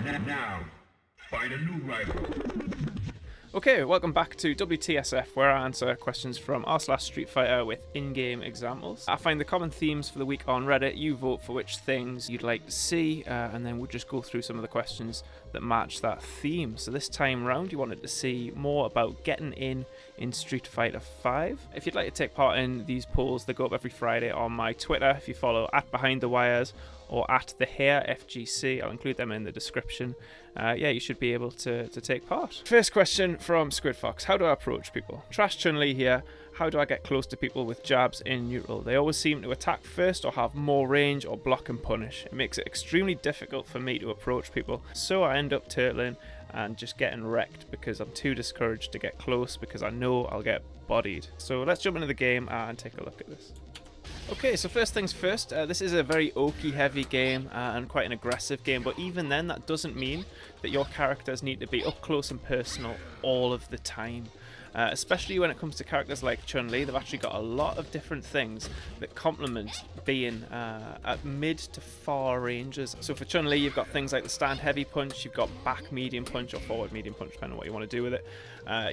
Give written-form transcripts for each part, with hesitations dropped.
Now, find a new rival. Okay, welcome back to WTSF, where I answer questions from r/Street Fighter with in-game examples. I find the common themes for the week on Reddit, you vote for which things you'd like to see, and then we'll just go through some of the questions that match that theme. So this time round, you wanted to see more about getting in Street Fighter 5. If you'd like to take part in these polls, they go up every Friday on my Twitter. If you follow @BehindTheWires or @TheHairFGC, I'll include them in the description. Yeah, you should be able to take part. First question from SquidFox. How do I approach people? Trash Chun-Li here. How do I get close to people with jabs in neutral? They always seem to attack first or have more range or block and punish. It makes it extremely difficult for me to approach people, so I end up turtling and just getting wrecked because I'm too discouraged to get close because I know I'll get bodied. So let's jump into the game and take a look at this. Okay, so first things first, this is a very Oki heavy game and quite an aggressive game, but even then that doesn't mean that your characters need to be up close and personal all of the time. Especially when it comes to characters like Chun-Li, they've actually got a lot of different things that complement being at mid to far ranges. So for Chun-Li, you've got things like the stand heavy punch, you've got back medium punch or forward medium punch, depending on what you want to do with it.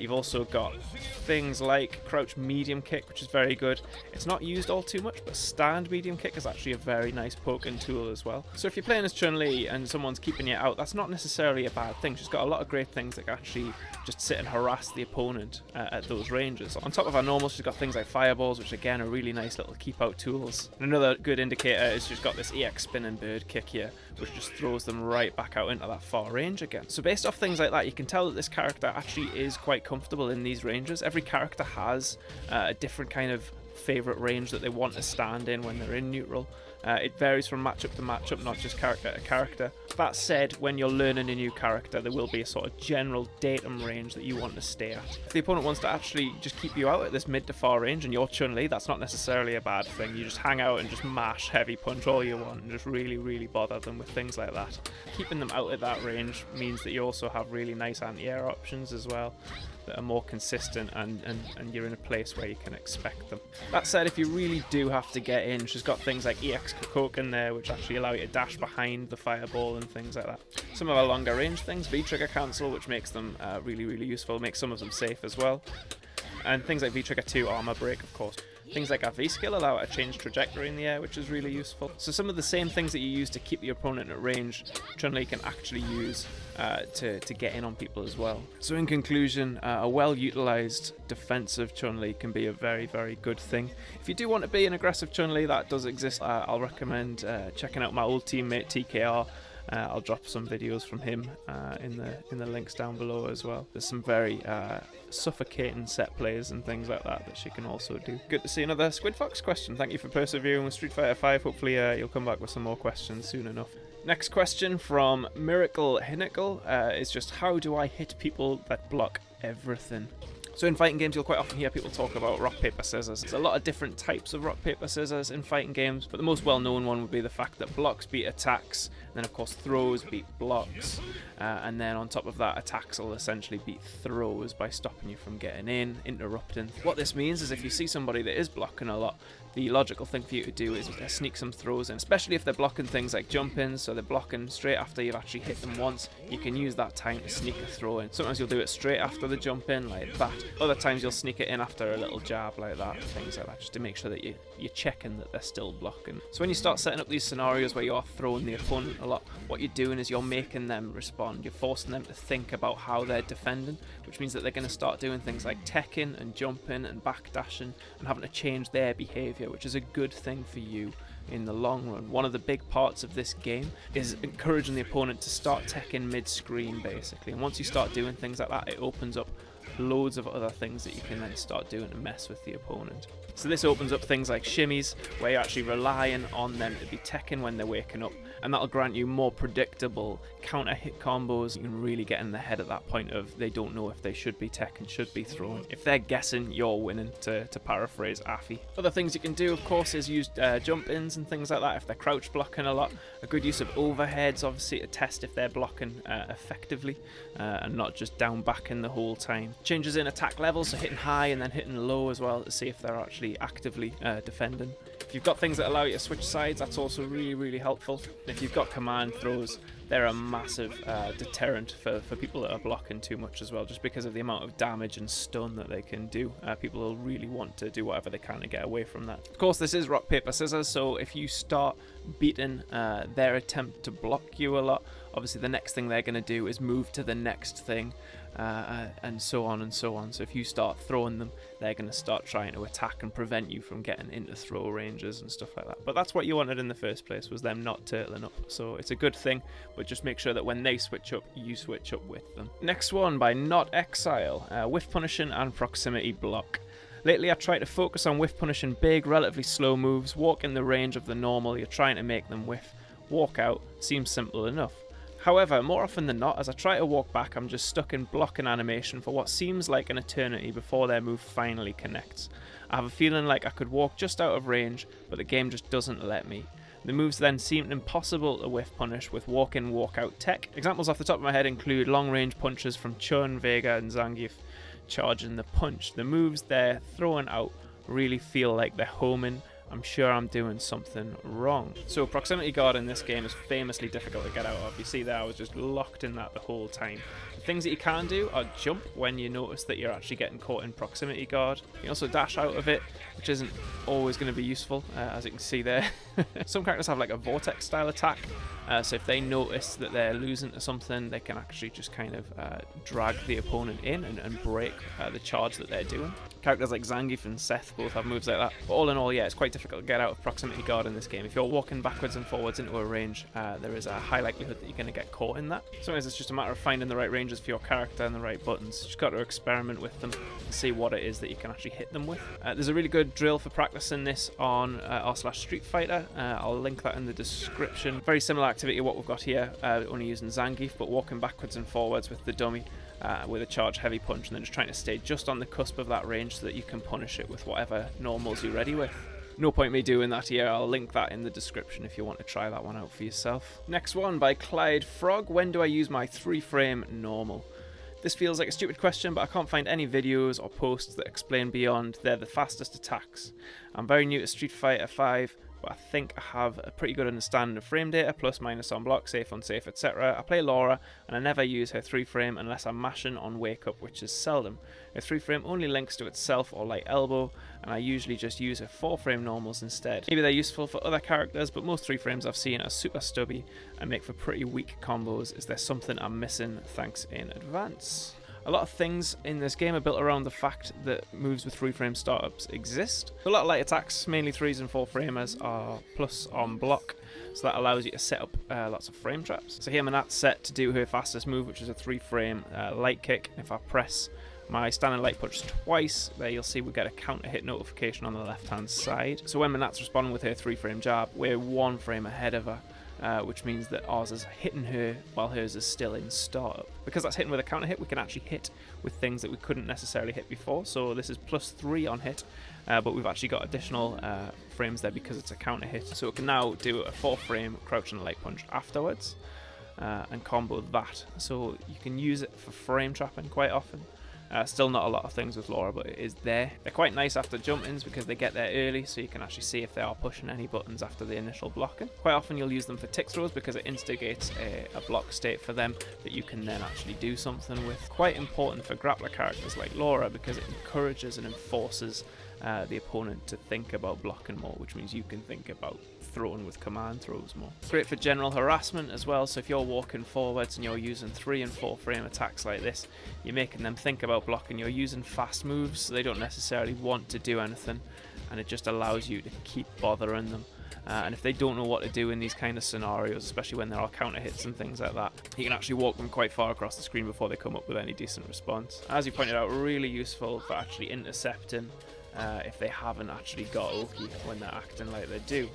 You've also got things like crouch medium kick, which is very good. It's not used all too much, but stand medium kick is actually a very nice poking tool as well. So if you're playing as Chun-Li and someone's keeping you out, that's not necessarily a bad thing. She's got a lot of great things that can actually just sit and harass the opponent at those ranges. On top of her normal, she's got things like fireballs, which again are really nice little keep out tools. And another good indicator is she's got this EX spinning bird kick here, which just throws them right back out into that far range again. So based off things like that, you can tell that this character actually is quite comfortable in these ranges. Every character has a different kind of favorite range that they want to stand in when they're in neutral. It varies from matchup to matchup, not just character to character. That said, when you're learning a new character, there will be a sort of general datum range that you want to stay at. If the opponent wants to actually just keep you out at this mid to far range and you're Chun-Li, that's not necessarily a bad thing. You just hang out and just mash heavy punch all you want and just really bother them with things like that. Keeping them out at that range means that you also have really nice anti-air options as well that are more consistent and you're in a place where you can expect them. That said, if you really do have to get in, she's got things like EX Coke in there, which actually allow you to dash behind the fireball and things like that. Some of our longer range things, V-Trigger Cancel, which makes them really useful, makes some of them safe as well. And things like V-Trigger 2 Armor Break, of course. Things like our V-Skill allow it to change trajectory in the air, which is really useful. So some of the same things that you use to keep your opponent at range, Chun-Li can actually use to get in on people as well. So in conclusion, a well-utilized defensive Chun-Li can be a very good thing. If you do want to be an aggressive Chun-Li, that does exist. I'll recommend checking out my old teammate TKR. I'll drop some videos from him in the links down below as well. There's some very suffocating set plays and things like that she can also do. Good to see another SquidFox question. Thank you for persevering with Street Fighter 5. Hopefully you'll come back with some more questions soon enough. Next question from Miracle Hinnicle is just, how do I hit people that block everything? So in fighting games, you'll quite often hear people talk about rock, paper, scissors. There's a lot of different types of rock, paper, scissors in fighting games, but the most well-known one would be the fact that blocks beat attacks, and then of course throws beat blocks, and then on top of that, attacks will essentially beat throws by stopping you from getting in, interrupting. What this means is if you see somebody that is blocking a lot, the logical thing for you to do is sneak some throws in, especially if they're blocking things like jump-ins, so they're blocking straight after you've actually hit them once. You can use that time to sneak a throw in. Sometimes you'll do it straight after the jump-in, like that. Other times you'll sneak it in after a little jab like that, things like that, just to make sure that you're checking that they're still blocking. So when you start setting up these scenarios where you're throwing the opponent a lot, what you're doing is you're making them respond. You're forcing them to think about how they're defending, which means that they're going to start doing things like teching and jumping and backdashing and having to change their behavior, which is a good thing for you in the long run. One of the big parts of this game is encouraging the opponent to start teching mid-screen, basically. And once you start doing things like that, it opens up loads of other things that you can then start doing to mess with the opponent. So this opens up things like shimmies, where you're actually relying on them to be teching when they're waking up, and that'll grant you more predictable counter hit combos. You can really get in the head at that point of they don't know if they should be teching, should be throwing. If they're guessing, you're winning, to paraphrase Affy. Other things you can do, of course, is use jump-ins and things like that if they're crouch blocking a lot. A good use of overheads, obviously, to test if they're blocking effectively and not just down backing the whole time. Changes in attack levels, so hitting high and then hitting low as well to see if they're actually actively defending. If you've got things that allow you to switch sides, that's also really helpful. If you've got command throws, they're a massive deterrent for people that are blocking too much as well, just because of the amount of damage and stun that they can do. People will really want to do whatever they can to get away from that. Of course, this is rock, paper, scissors, so if you start beating their attempt to block you a lot, obviously the next thing they're going to do is move to the next thing, and so on and so on. So if you start throwing them, they're going to start trying to attack and prevent you from getting into throw ranges and stuff like that. But that's what you wanted in the first place, was them not turtling up. So it's a good thing, but just make sure that when they switch up, you switch up with them. Next one by Not Exile, Whiff punishing and proximity block. Lately I try to focus on whiff punishing big, relatively slow moves, walk in the range of the normal you're trying to make them whiff, walk out, seems simple enough. However, more often than not, as I try to walk back, I'm just stuck in blocking animation for what seems like an eternity before their move finally connects. I have a feeling like I could walk just out of range, but the game just doesn't let me. The moves then seem impossible to whiff punish with walk in, walk out tech. Examples off the top of my head include long range punches from Chun, Vega and Zangief charging the punch. The moves they're throwing out really feel like they're homing. I'm sure I'm doing something wrong. So proximity guard in this game is famously difficult to get out of. You see there, I was just locked in that the whole time. The things that you can do are jump when you notice that you're actually getting caught in proximity guard. You can also dash out of it, which isn't always going to be useful, as you can see there. Some characters have like a vortex style attack, so if they notice that they're losing to something, they can actually just kind of drag the opponent in and break the charge that they're doing. Characters like Zangief and Seth both have moves like that. But all in all, yeah, it's quite difficult to get out of proximity guard in this game. If you're walking backwards and forwards into a range, there is a high likelihood that you're going to get caught in that. Sometimes it's just a matter of finding the right ranges for your character and the right buttons. You just got to experiment with them and see what it is that you can actually hit them with. There's a really good drill for practicing this on r/Street Fighter. I'll link that in the description. Very similar activity to what we've got here, only using Zangief, but walking backwards and forwards with the dummy. With a charge heavy punch, and then just trying to stay just on the cusp of that range so that you can punish it with whatever normals you're ready with. No point me doing that here, I'll link that in the description if you want to try that one out for yourself. Next one by Clyde Frog, when do I use my 3-frame normal? This feels like a stupid question, but I can't find any videos or posts that explain beyond they're the fastest attacks. I'm very new to Street Fighter 5, but I think I have a pretty good understanding of frame data, plus minus on block, safe, unsafe, etc. I play Laura, and I never use her 3-frame unless I'm mashing on wake up, which is seldom. Her 3-frame only links to itself or light elbow, and I usually just use her 4-frame normals instead. Maybe they're useful for other characters, but most 3-frames I've seen are super stubby and make for pretty weak combos. Is there something I'm missing? Thanks in advance. A lot of things in this game are built around the fact that moves with 3-frame startups exist. A lot of light attacks, mainly 3s and 4-framers, are plus on block, so that allows you to set up lots of frame traps. So here Manat's set to do her fastest move, which is a 3-frame light kick. If I press my standing light punch twice, there you'll see we get a counter hit notification on the left hand side. So when Manat's responding with her 3-frame jab, we're 1 frame ahead of her. Which means that ours is hitting her while hers is still in startup. Because that's hitting with a counter hit, we can actually hit with things that we couldn't necessarily hit before. So this is +3 on hit, but we've actually got additional frames there because it's a counter hit. So it can now do a 4-frame crouch and light punch afterwards and combo that. So you can use it for frame trapping quite often. Still not a lot of things with Laura, but it is there. They're quite nice after jump-ins because they get there early, so you can actually see if they are pushing any buttons after the initial blocking. Quite often you'll use them for tick throws because it instigates a block state for them that you can then actually do something with. Quite important for grappler characters like Laura because it encourages and enforces the opponent to think about blocking more, which means you can think about throwing with command throws more. Great for general harassment as well, so if you're walking forwards and you're using 3 and 4 frame attacks like this, you're making them think about blocking. You're using fast moves, so they don't necessarily want to do anything, and it just allows you to keep bothering them. And if they don't know what to do in these kind of scenarios, especially when there are counter hits and things like that, you can actually walk them quite far across the screen before they come up with any decent response. As you pointed out, really useful for actually intercepting if they haven't actually got Oki when they're acting like they do.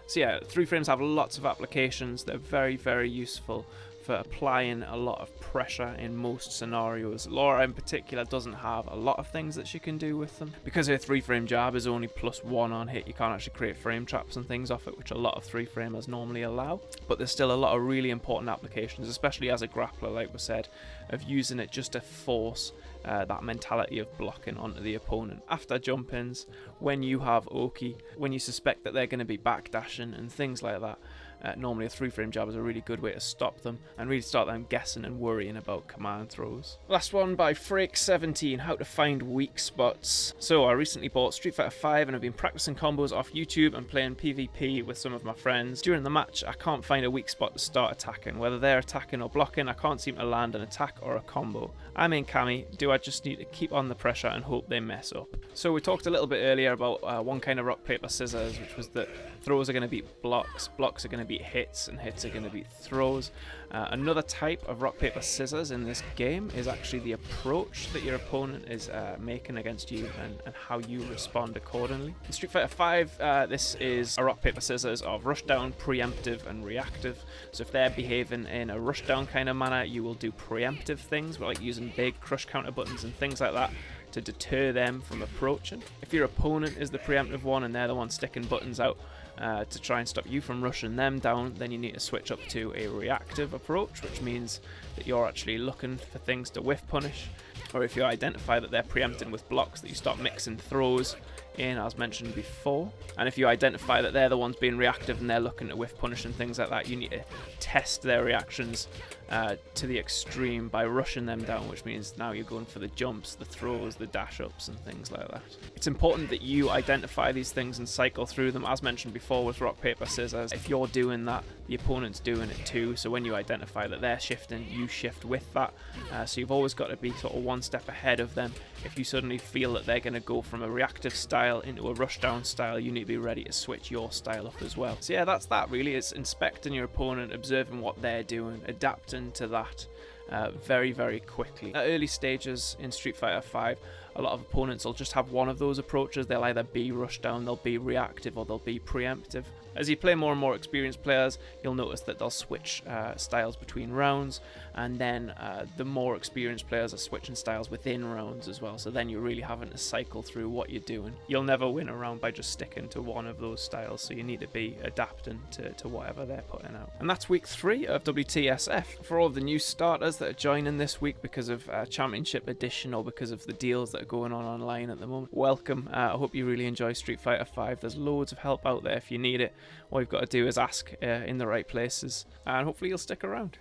So yeah, 3-frames have lots of applications. They're very, very useful for applying a lot of pressure in most scenarios. Laura in particular doesn't have a lot of things that she can do with them. Because her 3-frame jab is only +1 on hit, you can't actually create frame traps and things off it, which a lot of 3-framers normally allow. But there's still a lot of really important applications, especially as a grappler, like we said, of using it just to force that mentality of blocking onto the opponent. After jump-ins, when you have Oki, when you suspect that they're going to be backdashing and things like that, Normally a 3-frame jab is a really good way to stop them and really start them guessing and worrying about command throws. Last one by Freak17, how to find weak spots. So I recently bought Street Fighter 5 and I've been practicing combos off YouTube and playing PvP with some of my friends. During the match, I can't find a weak spot to start attacking. Whether they're attacking or blocking, I can't seem to land an attack or a combo. I'm in Kami, do I just need to keep on the pressure and hope they mess up? So we talked a little bit earlier about one kind of rock, paper, scissors, which was that throws are going to beat blocks, blocks are going to beat hits, and hits are going to beat throws. Another type of rock, paper, scissors in this game is actually the approach that your opponent is making against you and how you respond accordingly. In Street Fighter 5, this is a rock, paper, scissors of rushdown, preemptive, and reactive. So if they're behaving in a rushdown kind of manner, you will do preemptive things, like using big crush counter buttons and things like that to deter them from approaching. If your opponent is the preemptive one and they're the one sticking buttons out to try and stop you from rushing them down, then you need to switch up to a reactive approach, which means that you're actually looking for things to whiff punish. Or if you identify that they're preempting with blocks, that you start mixing throws in, as mentioned before. And if you identify that they're the ones being reactive and they're looking to whiff punish and things like that, you need to test their reactions to the extreme by rushing them down, which means now you're going for the jumps, the throws, the dash ups and things like that. It's important that you identify these things and cycle through them, as mentioned before with rock, paper, scissors. If you're doing that, the opponent's doing it too, so when you identify that they're shifting, you shift with that. So you've always got to be sort of one step ahead of them. If you suddenly feel that they're going to go from a reactive style into a rushdown style, you need to be ready to switch your style up as well. So yeah, that's that really. It's inspecting your opponent, observing what they're doing, adapting to that very, very quickly. At early stages in Street Fighter 5, a lot of opponents will just have one of those approaches. They'll either be rushdown, they'll be reactive, or they'll be preemptive. As you play more and more experienced players, you'll notice that they'll switch styles between rounds, and then the more experienced players are switching styles within rounds as well, so then you're really having to cycle through what you're doing. You'll never win a round by just sticking to one of those styles, so you need to be adapting to whatever they're putting out. And that's week 3 of WTSF. For all of the new starters that are joining this week because of Championship Edition or because of the deals that are going on online at the moment, welcome. I hope you really enjoy Street Fighter 5. There's loads of help out there if you need it. All you've got to do is ask in the right places, and hopefully you'll stick around.